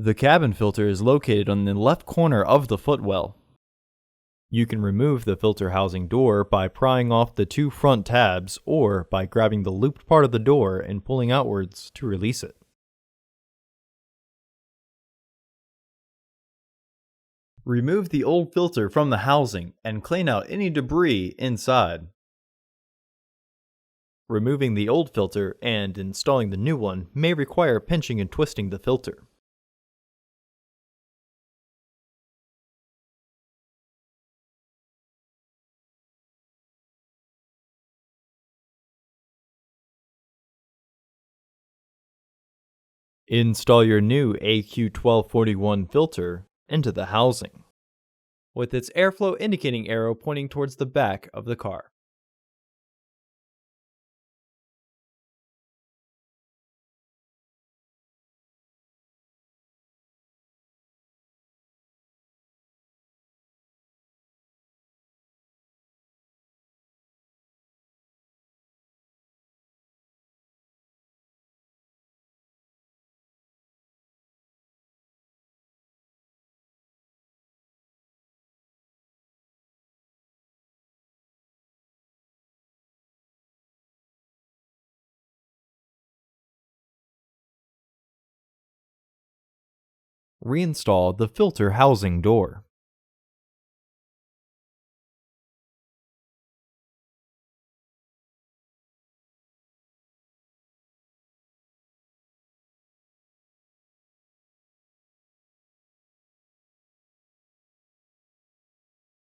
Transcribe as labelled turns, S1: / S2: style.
S1: The cabin filter is located on the left corner of the footwell. You can remove the filter housing door by prying off the two front tabs or by grabbing the looped part of the door and pulling outwards to release it. Remove the old filter from the housing and clean out any debris inside. Removing the old filter and installing the new one may require pinching and twisting the filter. Install your new AQ1241 filter into the housing, with its airflow indicating arrow pointing towards the back of the car. Reinstall the filter housing door.